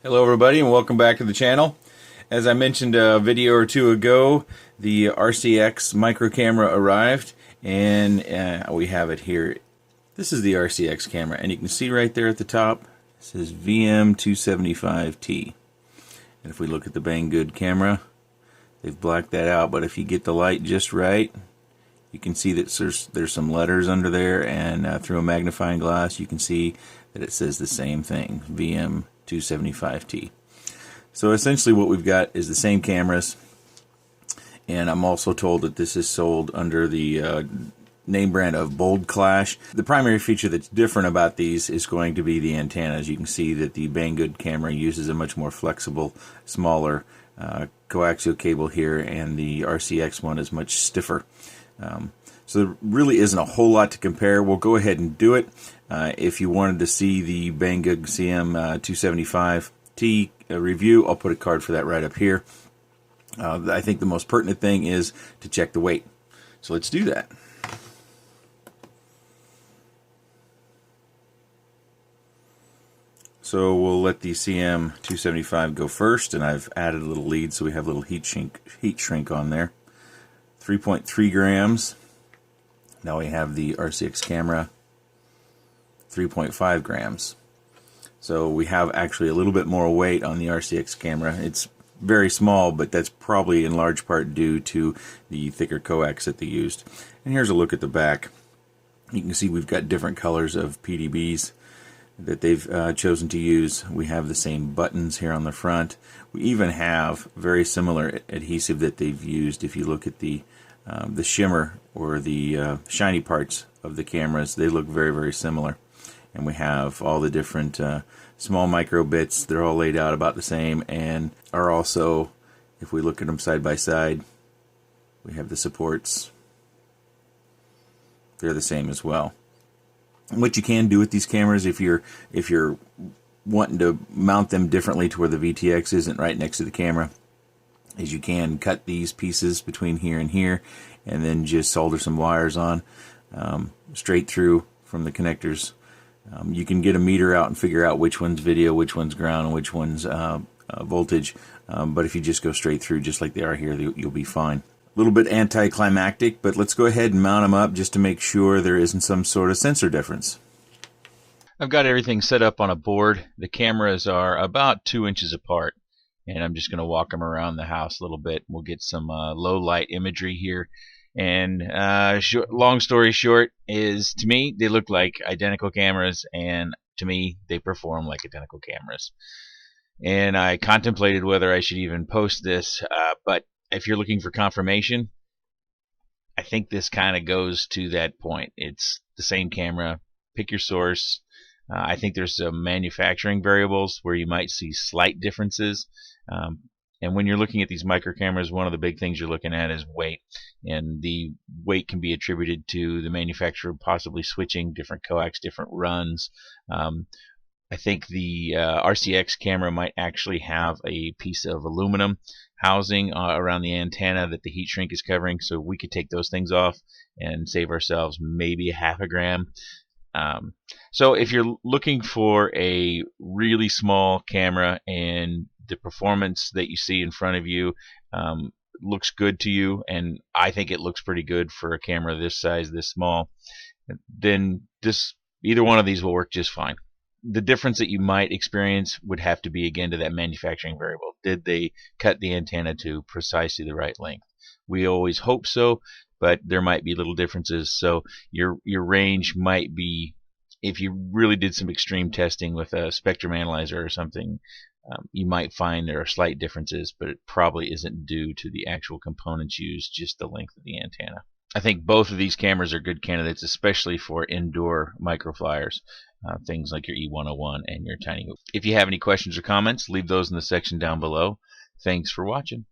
Hello everybody and welcome back to the channel. As I mentioned a video or two ago, the RCX micro camera arrived and we have it here. This is the RCX camera and you can see right there at the top it says CM275T. And if we look at the Banggood camera, they've blacked that out, but if you get the light just right, you can see that there's some letters under there, and through a magnifying glass you can see that it says the same thing, CM275T. So essentially what we've got is the same cameras, and I'm also told that this is sold under the name brand of Bold Clash. The primary feature that's different about these is going to be the antennas. You can see that the Banggood camera uses a much more flexible, smaller coaxial cable here, and the RCX one is much stiffer. So there really isn't a whole lot to compare. We'll go ahead and do it. If you wanted to see the Banggood CM275T review, I'll put a card for that right up here. I think the most pertinent thing is to check the weight. So let's do that. So we'll let the CM275 go first, and I've added a little lead so we have a little heat shrink on there. 3.3 grams. Now we have the RCX camera, 3.5 grams. So we have actually a little bit more weight on the RCX camera. It's very small, but that's probably in large part due to the thicker coax that they used. And here's a look at the back. You can see we've got different colors of PDBs that they've chosen to use. We have the same buttons here on the front. We even have very similar adhesive that they've used. If you look at the shimmer or the shiny parts of the cameras, they look very, very similar. And we have all the different small micro bits. They're all laid out about the same, and are also, if we look at them side by side, we have the supports. They're the same as well. And what you can do with these cameras, if you're wanting to mount them differently to where the VTX isn't right next to the camera, is you can cut these pieces between here and here, and then just solder some wires on straight through from the connectors. You can get a meter out and figure out which one's video, which one's ground, and which one's voltage. But if you just go straight through, just like they are here, you'll be fine. A little bit anticlimactic, but let's go ahead and mount them up just to make sure there isn't some sort of sensor difference. I've got everything set up on a board. The cameras are about 2 inches apart, and I'm just going to walk them around the house a little bit. We'll get some low light imagery here. And long story short is, to me, they look like identical cameras, and to me, they perform like identical cameras. And I contemplated whether I should even post this, but if you're looking for confirmation, I think this kind of goes to that point. It's the same camera. Pick your source. I think there's some manufacturing variables where you might see slight differences. And when you're looking at these micro cameras, one of the big things you're looking at is weight. And the weight can be attributed to the manufacturer possibly switching different coax, different runs. I think the RCX camera might actually have a piece of aluminum housing around the antenna that the heat shrink is covering, so we could take those things off and save ourselves maybe half a gram. So if you're looking for a really small camera and the performance that you see in front of you looks good to you, and I think it looks pretty good for a camera this size, this small, then either one of these will work just fine. The difference that you might experience would have to be, again, to that manufacturing variable. Did they cut the antenna to precisely the right length? We always hope so, but there might be little differences. So your range might be, if you really did some extreme testing with a spectrum analyzer or something, you might find there are slight differences, but it probably isn't due to the actual components used, just the length of the antenna. I think both of these cameras are good candidates, especially for indoor microflyers, things like your E101 and your Tiny Hoop. If you have any questions or comments, leave those in the section down below. Thanks for watching.